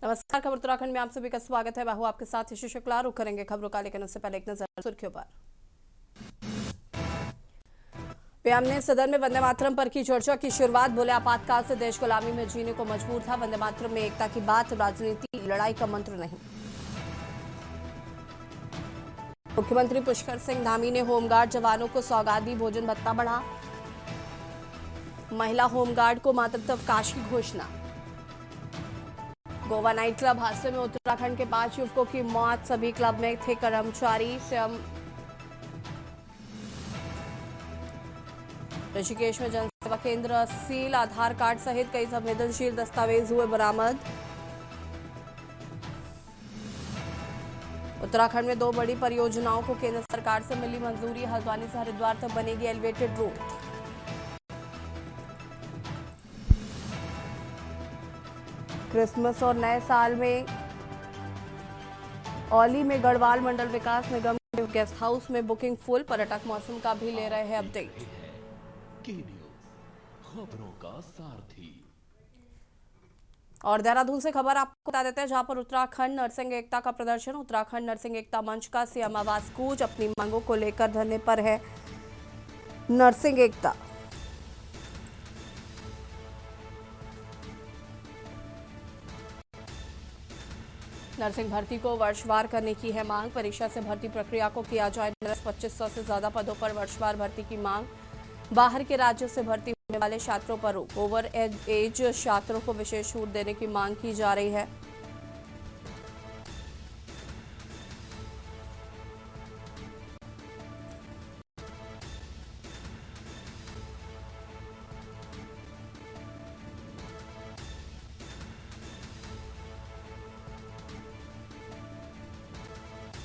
नमस्कार। खबर उत्तराखंड में आप सभी का स्वागत है। मैं हूं आपके साथ यशु शुक्ला। रुक करेंगे खबरों का, लेकिन उससे पहले एक नजर सुर्खियों पर। पीएम ने सदन में वंदे मातरम पर की चर्चा की शुरुआत। बोले, आपातकाल से देश गुलामी में जीने को मजबूर था। वंदे मातरम में एकता की बात, राजनीति लड़ाई का मंत्र नहीं। मुख्यमंत्री पुष्कर सिंह धामी ने होमगार्ड जवानों को सौगात दी, भोजन भत्ता बढ़ा। महिला होमगार्ड को मातृत्व अवकाश की घोषणा। गोवा नाइट क्लब हादसे में उत्तराखंड के 5 युवकों की मौत, सभी क्लब में थे कर्मचारी। सीएम ऋषिकेश में जनसेवा केंद्र सील, आधार कार्ड सहित कई संवेदनशील दस्तावेज हुए बरामद। उत्तराखंड में 2 बड़ी परियोजनाओं को केंद्र सरकार से मिली मंजूरी, हल्द्वानी से हरिद्वार तक बनेगी एलिवेटेड रूट। क्रिसमस और नए साल में औली में गढ़वाल मंडल विकास निगम के गेस्ट हाउस में बुकिंग फुल, पर्यटक मौसम का भी ले रहे हैं अपडेट। के न्यूज खबरों का सारथी। और देहरादून से खबर आपको बता देते हैं, जहां पर उत्तराखंड नरसिंह एकता का प्रदर्शन। उत्तराखंड नरसिंह एकता मंच का सीएम आवास कूच, अपनी मांगों को लेकर धरने पर है नरसिंह एकता। नर्सिंग भर्ती को वर्षवार करने की है मांग, परीक्षा से भर्ती प्रक्रिया को किया जाए निरस्त। 2500 से ज्यादा पदों पर वर्षवार भर्ती की मांग। बाहर के राज्यों से भर्ती होने वाले छात्रों पर रोक, ओवर एज छात्रों को विशेष छूट देने की मांग की जा रही है।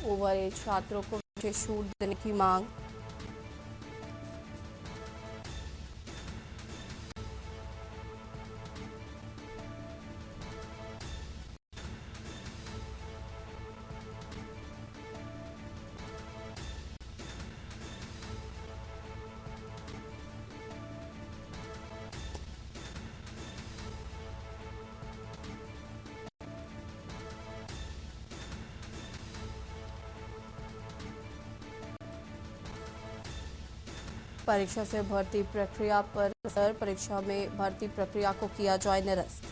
ओवर एज छात्रों को विशेष छूट देने की मांग। परीक्षा से भर्ती प्रक्रिया पर असर, परीक्षा में भर्ती प्रक्रिया को किया जाए निरस्त।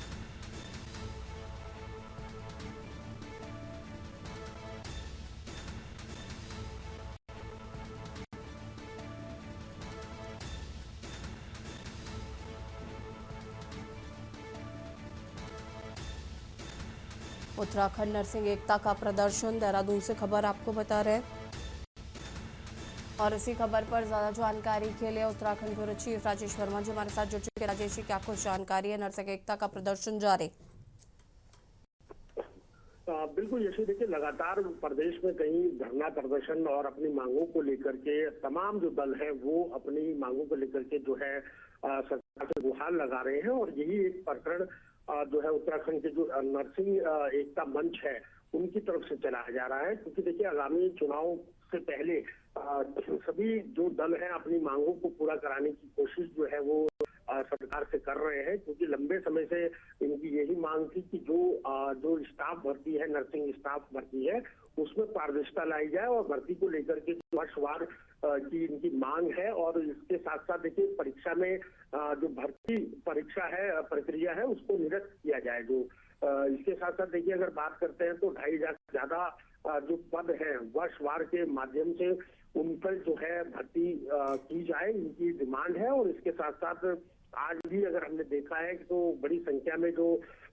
उत्तराखंड नर्सिंग एकता का प्रदर्शन, देहरादून से खबर आपको बता रहे हैं। और इसी खबर पर ज्यादा जानकारी के लिए उत्तराखंड ब्यूरो चीफ राजेश वर्मा जी हमारे साथ जुड़ चुके हैं। राजेश जी, क्या कुछ जानकारी है? नर्सिंग एकता का प्रदर्शन जारी। बिल्कुल यशु, देखिए लगातार प्रदेश में कहीं धरना प्रदर्शन और अपनी मांगों को लेकर के तमाम जो दल है वो अपनी मांगों को लेकर के जो है सरकार से गुहार लगा रहे हैं। और यही एक प्रकरण जो है उत्तराखंड के जो नर्सिंग एकता मंच है उनकी तरफ से चलाया जा रहा है, क्योंकि देखिए आगामी चुनाव से पहले सभी जो दल हैं अपनी मांगों को पूरा कराने की कोशिश जो है वो सरकार से कर रहे हैं, क्योंकि लंबे समय से इनकी यही मांग थी कि जो स्टाफ भर्ती है, नर्सिंग स्टाफ भर्ती है, उसमें पारदर्शिता लाई जाए और भर्ती को लेकर के वर्षवार की इनकी मांग है। और इसके साथ साथ देखिए परीक्षा में जो भर्ती परीक्षा है, प्रक्रिया है, उसको निरस्त किया जाए। जो इसके साथ साथ देखिए अगर बात करते हैं तो 2500 से ज्यादा जो पद है वर्षवार के माध्यम से उन पर जो है भर्ती की जाए, इनकी डिमांड है। और इसके साथ साथ आज भी अगर हमने देखा है कि तो बड़ी संख्या में जो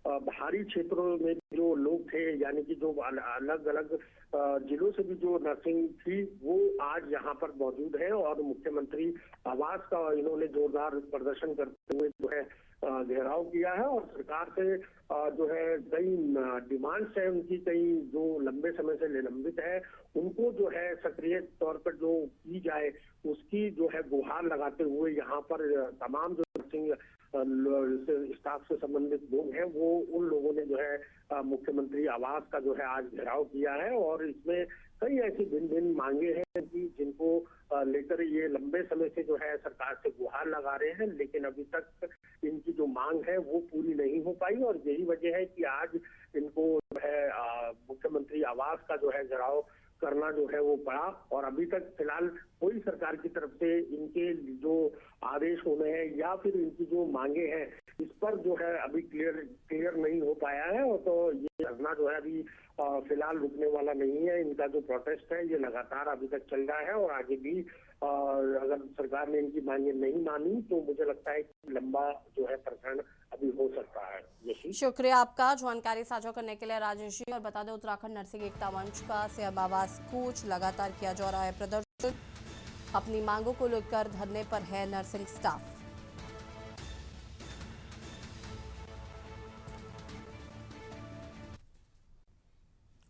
बाहरी क्षेत्रों में जो लोग थे, यानी कि जो अलग अलग जिलों से भी जो नर्सिंग थी वो आज यहाँ पर मौजूद है। और मुख्यमंत्री आवास का इन्होंने जोरदार प्रदर्शन करते हुए जो है घेराव किया है। और सरकार से जो है कई डिमांड्स है उनकी, कई जो लंबे समय से निलंबित है उनको जो है सक्रिय तौर पर जो की जाए उसकी जो है गुहार लगाते हुए यहाँ पर तमाम जो नर्सिंग स्टाफ से संबंधित लोग हैं वो उन लोगों ने जो है मुख्यमंत्री आवास का जो है आज घेराव किया है। और इसमें कई ऐसी भिन्न भिन्न मांगे हैं कि जिनको लेकर ये लंबे समय से जो है सरकार से गुहार लगा रहे हैं, लेकिन अभी तक इनकी जो मांग है वो पूरी नहीं हो पाई। और यही वजह है कि आज इनको का जो है जराव करना जो है वो पड़ा। और अभी तक फिलहाल कोई सरकार की तरफ से इनके जो आदेश होने हैं या फिर इनकी जो मांगे हैं इस पर जो है अभी क्लियर नहीं हो पाया है। और तो ये धरना जो है अभी फिलहाल रुकने वाला नहीं है। इनका जो प्रोटेस्ट है ये लगातार अभी तक चल रहा है और आगे भी अगर सरकार ने इनकी मांगे नहीं मानी तो मुझे लगता है कि लंबा जो है प्रकरण अभी हो सकता है। शुक्रिया आपका जानकारी साझा करने के लिए राजेश जी। और बता दें उत्तराखंड नर्सिंग एकता मंच का सीएम आवास कूच लगातार किया जा रहा है प्रदर्शन। अपनी मांगों को लेकर धरने पर है नर्सिंग स्टाफ।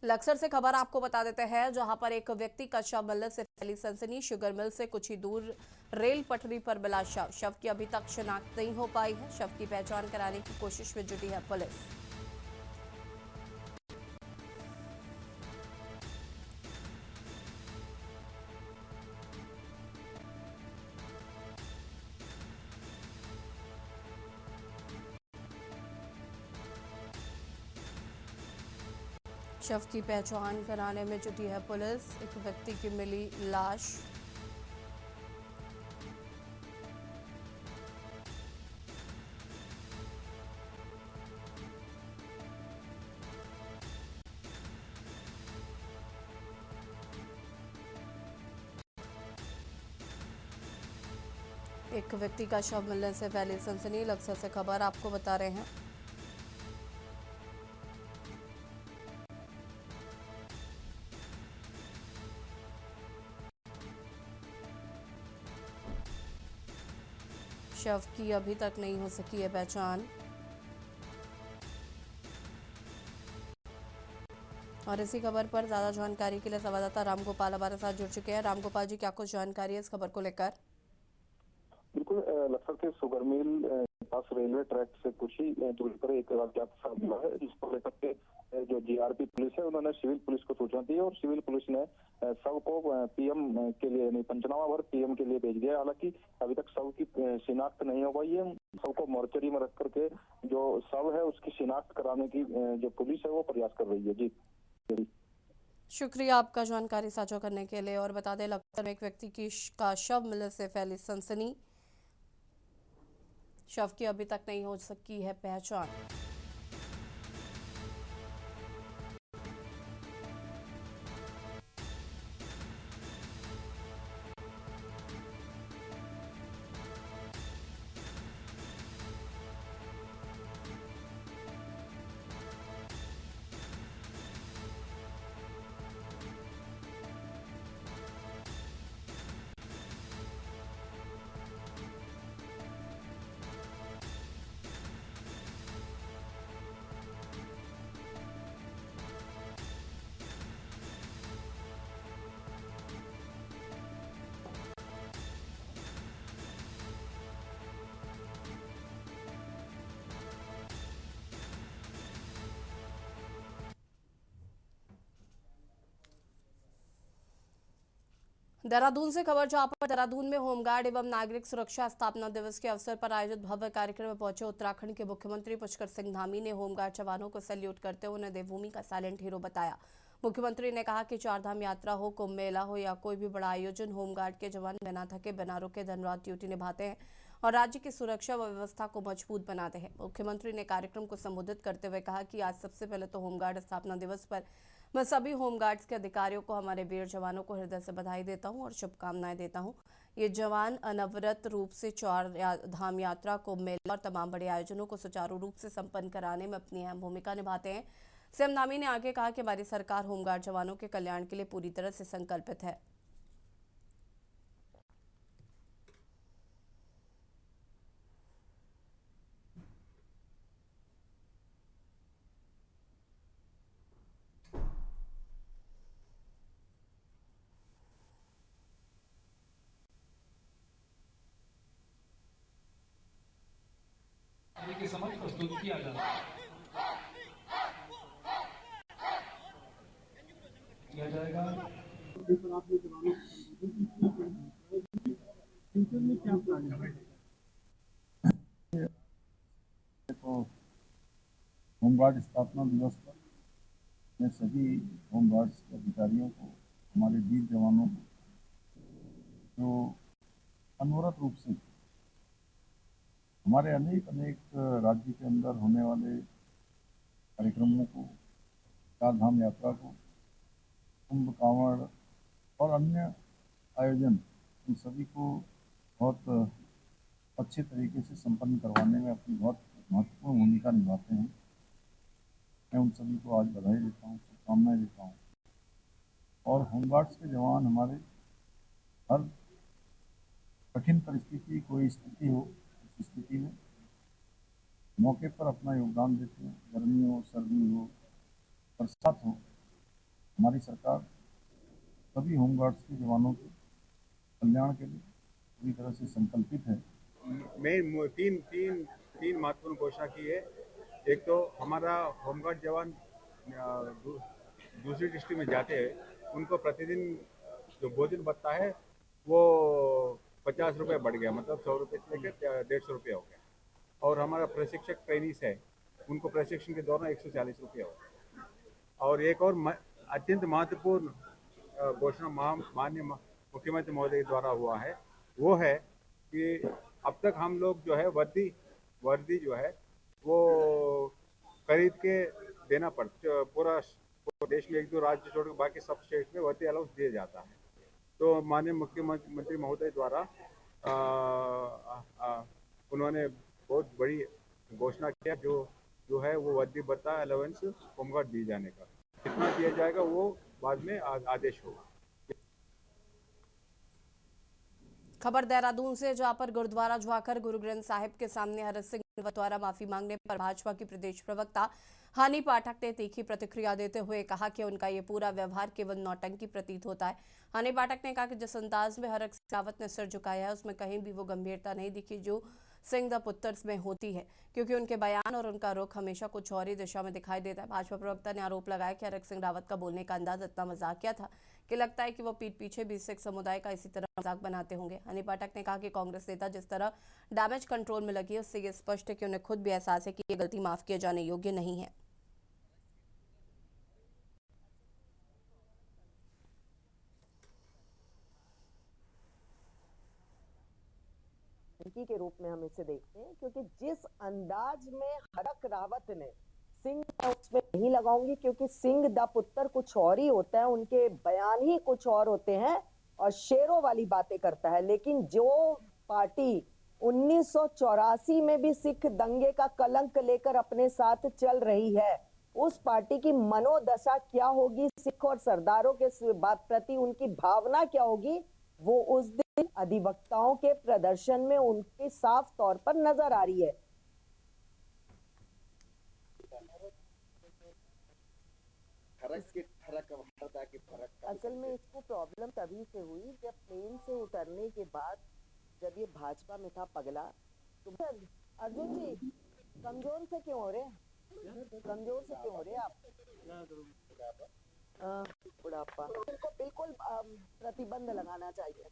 लक्सर से खबर आपको बता देते हैं, जहां पर एक व्यक्ति का शव मिलने से फैली सनसनी। शुगर मिल से कुछ ही दूर रेल पटरी पर मिला शव की अभी तक शिनाख्त नहीं हो पाई है। शव की पहचान कराने की कोशिश में जुटी है पुलिस। शव की पहचान कराने में जुटी है पुलिस। एक व्यक्ति की मिली लाश। एक व्यक्ति का शव मिलने से फैली सनसनी। लक्सर से खबर आपको बता रहे हैं। शव की अभी तक नहीं हो सकी है पहचान। और इसी खबर पर ज्यादा जानकारी के लिए संवाददाता रामगोपाल हमारे साथ जुड़ चुके हैं। रामगोपाल जी, क्या कुछ जानकारी है इस खबर को लेकर? बिल्कुल, लक्सर के शुगर मिल पास रेलवे ट्रैक से कुछ ही दूरी पर एक अज्ञात शव मिला है, जिसको लेकर के जो जीआरपी पुलिस है उन्होंने सिविल पुलिस को सूचना दी और सिविल पुलिस ने शव को पीएम के लिए नहीं, पंचनामा भर पीएम के लिए भेज दिया। हालांकि अभी तक शव की शिनाख्त नहीं हो पाई है। शव को मोर्चरी में रख करके जो शव है उसकी शिनाख्त कराने की जो पुलिस है वो प्रयास कर रही है। जी, शुक्रिया आपका जानकारी साझा करने के लिए। और बता दें, लक्सर में एक व्यक्ति का शव मिलने से फैली सनसनी। शव की अभी तक नहीं हो सकी है पहचान। देहरादून से खबर, जहां पर देहरादून में होमगार्ड एवं नागरिक सुरक्षा स्थापना दिवस के अवसर पर आयोजित भव्य कार्यक्रम में पहुंचे उत्तराखंड के मुख्यमंत्री पुष्कर सिंह धामी ने होमगार्ड जवानों को सैल्यूट करते हुए उन्हें देवभूमि का साइलेंट हीरो बताया। मुख्यमंत्री ने कहा कि चारधाम यात्रा हो, कुंभ मेला हो या कोई भी बड़ा आयोजन, होमगार्ड के जवान बिना थके बिना रुके दिन रात ड्यूटी निभाते हैं और राज्य की सुरक्षा व व्यवस्था को मजबूत बनाते हैं। मुख्यमंत्री ने कार्यक्रम को संबोधित करते हुए कहा कि आज सबसे पहले तो होमगार्ड स्थापना दिवस पर मैं सभी होमगार्ड्स के अधिकारियों को, हमारे वीर जवानों को हृदय से बधाई देता हूं और शुभकामनाएं देता हूं। ये जवान अनवरत रूप से चार धाम यात्रा, कुंभ मेला और तमाम बड़े आयोजनों को सुचारू रूप से संपन्न कराने में अपनी अहम भूमिका निभाते हैं। सीएम धामी ने आगे कहा कि हमारी सरकार होमगार्ड जवानों के कल्याण के लिए पूरी तरह से संकल्पित है। के समझ प्रस्तुत किया जाता है। किया जाएगा। तो होमगार्ड स्थापना दिवस पर मैं सभी होमगार्ड्स के अधिकारियों को, हमारे वीर जवानों को जो अनवरत रूप से हमारे अनेक अनेक राज्य के अंदर होने वाले कार्यक्रमों को, चार धाम यात्रा को, कुंभ कांवड़ और अन्य आयोजन, इन सभी को बहुत अच्छे तरीके से संपन्न करवाने में अपनी बहुत महत्वपूर्ण भूमिका निभाते हैं। मैं उन सभी को आज बधाई देता हूँ, शुभकामनाएं देता हूँ। और होमगार्ड्स के जवान हमारे हर कठिन परिस्थिति, कोई स्थिति हो, उस स्थिति में मौके पर अपना योगदान देते हैं। गर्मी हो, सर्दी हो, बरसात हो, हमारी सरकार सभी होमगार्ड्स के जवानों के कल्याण के लिए पूरी तरह से संकल्पित है। मैं तीन महत्वपूर्ण घोषणा की है। एक तो हमारा होमगार्ड जवान दूसरी डिस्ट्रिक्ट में जाते हैं, उनको प्रतिदिन जो भोजन बनता है वो 50 रुपये बढ़ गया, मतलब 100 रुपये से लेकर 150 रुपये हो गया। और हमारा प्रशिक्षक ट्रेनिस है, उनको प्रशिक्षण के दौरान 140 रुपये हो गया। और एक और अत्यंत महत्वपूर्ण घोषणा माननीय मुख्यमंत्री महोदय द्वारा हुआ है, वो है कि अब तक हम लोग जो है वर्दी जो है वो खरीद के देना पड़ता। पूरा देश में एक दो राज्य छोड़ बाकी सब स्टेट में वर्दी अलाउंस दिया जाता है। तो माननीय मुख्यमंत्री महोदय द्वारा उन्होंने बहुत बड़ी घोषणा किया, जो है वो वर्दी भत्ता अलाउंस होमगार्ड दिए जाने का। कितना दिया जाएगा वो बाद में आदेश होगा। खबर देहरादून से, जहां पर गुरुद्वारा जाकर गुरु ग्रंथ साहिब के सामने हरक सिंह द्वारा माफी मांगने पर भाजपा की प्रदेश प्रवक्ता हानि पाठक ने तीखी प्रतिक्रिया देते हुए कहा कि उनका ये पूरा व्यवहार केवल नौटंकी प्रतीत होता है। हानि पाठक ने कहा कि जिस अंदाज में हरक सिंह रावत ने सिर झुकाया है, उसमें कहीं भी वो गंभीरता नहीं दिखी जो सिंह द पुत्तर्स में होती है, क्योंकि उनके बयान और उनका रुख हमेशा कुछ और ही दिशा में दिखाई देता है। भाजपा प्रवक्ता ने आरोप लगाया कि हरक सिंह रावत का बोलने का अंदाज इतना मजाकिया था कि लगता है कि वो पीठ पीछे भी सिख समुदाय का इसी तरह मजाक बनाते होंगे। हनी पाठक ने कहा कि कांग्रेस नेता जिस तरह डैमेज कंट्रोल में लगी है, उससे ये स्पष्ट है कि उन्हें खुद भी एहसास है कि ये गलती माफ किए जाने योग्य नहीं है। के रूप में हम इसे देखते हैं, क्योंकि जिस अंदाज में हरक रावत ने सिंह उसमें नहीं लगाऊंगी, क्योंकि सिंह द पुत्र कुछ और ही होता है, उनके बयान ही कुछ और होते हैं और शेरों वाली बातें करता है। लेकिन जो पार्टी 1984 में भी सिख दंगे का कलंक लेकर अपने साथ चल रही है, उस पार्टी की मनोदशा क्या होगी, सिख और सरदारों के बात प्रति उनकी भावना क्या होगी, वो उस दिन अधिवक्ताओं के प्रदर्शन में उनकी साफ तौर पर नजर आ रही है। असल में इसको प्रॉब्लम तभी से हुई जब प्लेन से उतरने के बाद, जब ये भाजपा में था पगला, तो अर्जुन जी कमजोर से क्यों हो रहे हैं, कमजोर से क्यों हो रहे हैं आप? बुढ़ापा, उनको बिल्कुल प्रतिबंध लगाना चाहिए।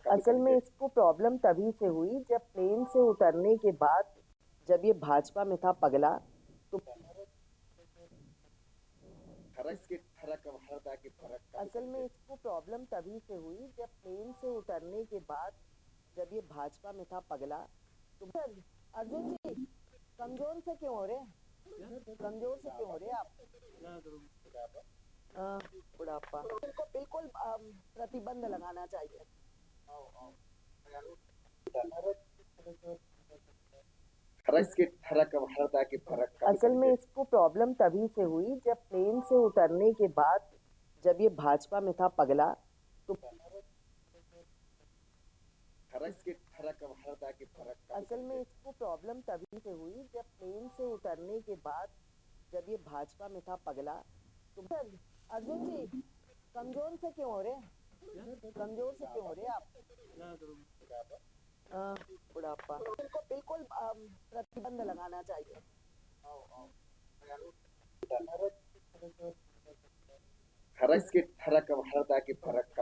असल में इसको प्रॉब्लम तभी से हुई जब प्लेन से उतरने के बाद, जब ये भाजपा में था पगला, तो असल में इसको प्रॉब्लम तभी से हुई जब प्लेन से उतरने के बाद, जब ये भाजपा में था पगला, तो अर्जुन जी कमजोर से क्यों हो रहे हैं, कमजोर से क्यों हो रहे हैं आप? बुढ़ापा, उनको बिल्कुल प्रतिबंध लगाना चाहिए। असल में इसको प्रॉब्लम तभी से हुई जब प्लेन से उतरने के बाद, जब ये भाजपा में था पगला, तो असल में इसको प्रॉब्लम तभी से हुई जब प्लेन से उतरने के बाद, जब ये भाजपा में था पगला, तो अर्जुन जी कमजोर से क्यों हो रहे हैं, कमजोर से क्यों हो रहे हैं आप? बुढ़ापा, उनको बिल्कुल प्रतिबंध लगाना चाहिए।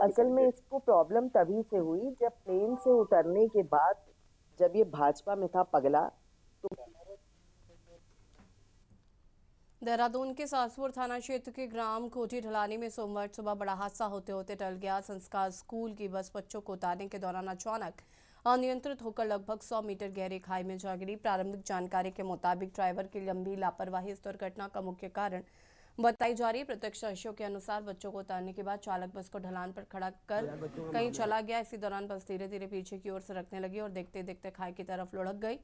असल में इसको प्रॉब्लम तभी से हुई जब प्लेन से उतरने के बाद, जब ये भाजपा में था पगला तो देहरादून के सासपुर थाना क्षेत्र के ग्राम कोठी ढलानी में सोमवार सुबह बड़ा हादसा होते होते टल गया। संस्कार स्कूल की बस बच्चों को उतारने के दौरान अचानक अनियंत्रित होकर लगभग 100 मीटर गहरी खाई में जा गिरी। प्रारंभिक जानकारी के मुताबिक ड्राइवर की लंबी लापरवाही इस दुर्घटना का मुख्य कारण बताई जा रही है। प्रत्यक्षदर्शियों के अनुसार बच्चों को उतारने के बाद चालक बस को ढलान पर खड़ा कर कहीं चला गया। इसी दौरान बस धीरे धीरे पीछे की ओर सरकने लगी और देखते देखते खाई की तरफ लुढ़क गई।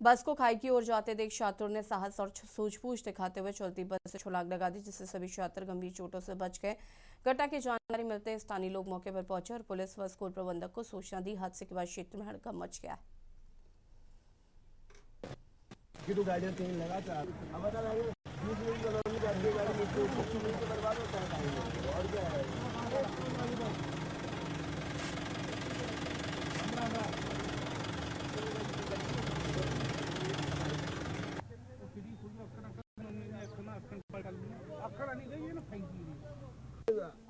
बस को खाई की ओर जाते देख छात्रों ने साहस और सूझबूझ दिखाते हुए चलती बस से छलांग लगा दी, जिससे सभी छात्र गंभीर चोटों से बच गए। घटना की जानकारी मिलते ही स्थानीय लोग मौके पर पहुंचे और पुलिस व स्कूल प्रबंधक को सूचना दी। हादसे के बाद क्षेत्र में हड़कंप मच गया।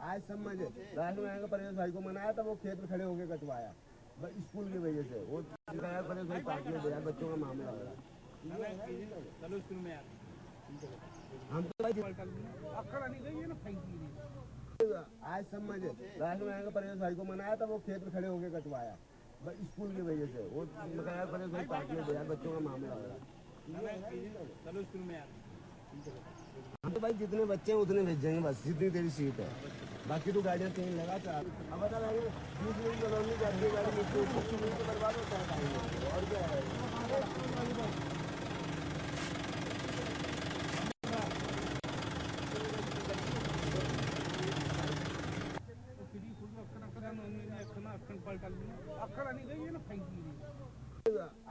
आज समझ रात में आएगा परेश भाई को मनाया था, वो खेत में खड़े होके कटवाया स्कूल की वजह से। वो परेश भाई पार्टी में यार बच्चों का मामला हो रहा। हम तो भाई आज समझ रात में आएगा परेश भाई को मनाया था, वो खेत में खड़े होके कटवाया स्कूल की वजह से। वो परेश भाई पार्टी में यार बच्चों का मामला हो रहा। हम तो भाई जितने बच्चे हैं उतने भेजेंगे, बस जितनी तेरी सीट है। बाकी तो गाड़ियाँ 3 लगा 4 अब बता रहे कॉलोनी जाती है गाड़ी बर्बाद होता है और क्या है।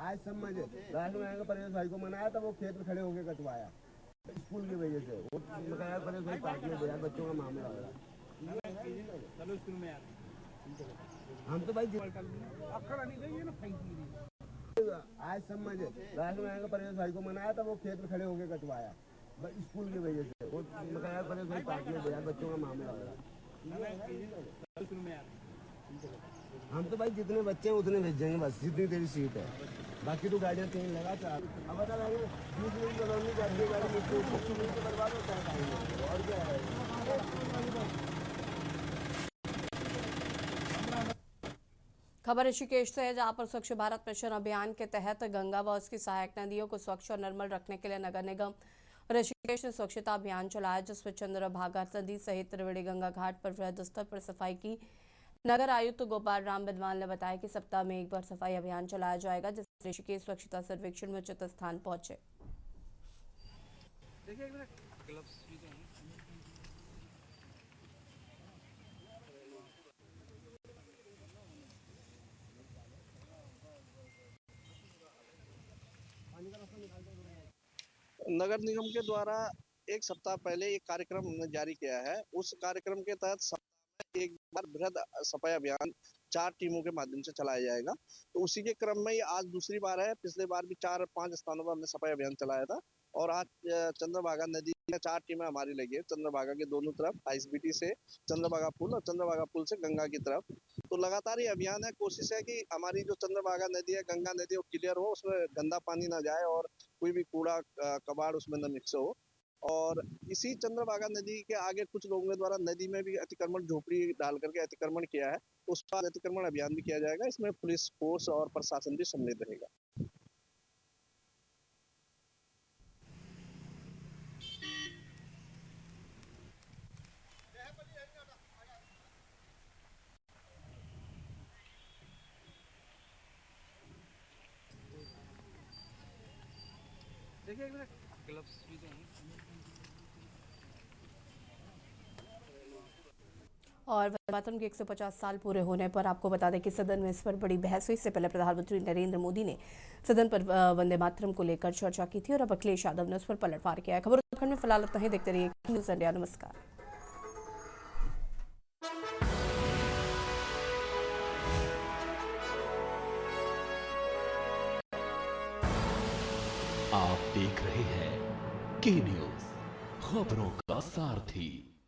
आज समझ रात में आएगा परेश भाई को मनाया था, वो खेत में खड़े होके कटवाया स्कूल की वजह से। वो परेश भाई पार्टी में यार बच्चों का मामला हो रहा। हम तो भाई आज समझ रात में आएगा परेश भाई को मनाया था, वो खेत में खड़े होके कटवाया स्कूल की वजह से। वो परेश भाई पार्टी में यार बच्चों का मामला हो रहा। हम तो भाई जितने बच्चे हैं उतने भेजेंगे, बस जितनी तेरी सीट है। बाकी तो गाड़ियाँ 3 लगा 4 अब बता रहे कॉलोनी जाती है गाड़ी बर्बाद होता है और क्या है। खबर ऋषिकेश से है, जहां पर स्वच्छ भारत मिशन अभियान के तहत गंगा व उसकी सहायक नदियों को स्वच्छ और निर्मल रखने के लिए नगर निगम ऋषिकेश ने स्वच्छता अभियान चलाया, जिसमें चंद्रभागा नदी सहित त्रिवेणी गंगा घाट पर वृहद स्तर पर सफाई की। नगर आयुक्त गोपाल राम बिदवाल ने बताया कि सप्ताह में एक बार सफाई अभियान चलाया जाएगा, जिससे ऋषिकेश स्वच्छता सर्वेक्षण में उच्च स्थान पहुंचे। नगर निगम के द्वारा एक सप्ताह पहले एक कार्यक्रम हमने जारी किया है। उस कार्यक्रम के तहत सप्ताह में एक बार वृहद सफाई अभियान 4 टीमों के माध्यम से चलाया जाएगा। तो उसी के क्रम में आज दूसरी बार है। पिछले बार भी 4-5 स्थानों पर हमने सफाई अभियान चलाया था और आज चंद्रभागा नदी में 4 टीमें हमारी लगी है। चंद्रभागा के दोनों तरफ आईएसबीटी से चंद्रभागा पुल और चंद्रभागा पुल से गंगा की तरफ। तो लगातार ये अभियान है। कोशिश है कि हमारी जो चंद्रभागा नदी है, गंगा नदी, वो क्लियर हो, उसमें गंदा पानी ना जाए और कोई भी कूड़ा कबाड़ उसमें न मिक्स हो। और इसी चंद्रभागा नदी के आगे कुछ लोगों के द्वारा नदी में भी अतिक्रमण झोपड़ी डाल करके अतिक्रमण किया है। उस पर अतिक्रमण अभियान भी किया जाएगा। इसमें पुलिस फोर्स और प्रशासन भी सम्मिलित रहेगा। और वंदे मातरम के 150 साल पूरे होने पर आपको बता दें कि सदन में इस पर बड़ी बहस हुई। इससे पहले प्रधानमंत्री नरेंद्र मोदी ने सदन पर वंदे मातरम को लेकर चर्चा की थी और अब अखिलेश यादव ने उस पर पलटवार किया है। खबर उत्तराखंड में फिलहाल इतना ही। देखते रहिए न्यूज़ इंडिया। नमस्कार। आप देख रहे हैं के न्यूज़, खबरों का सारथी।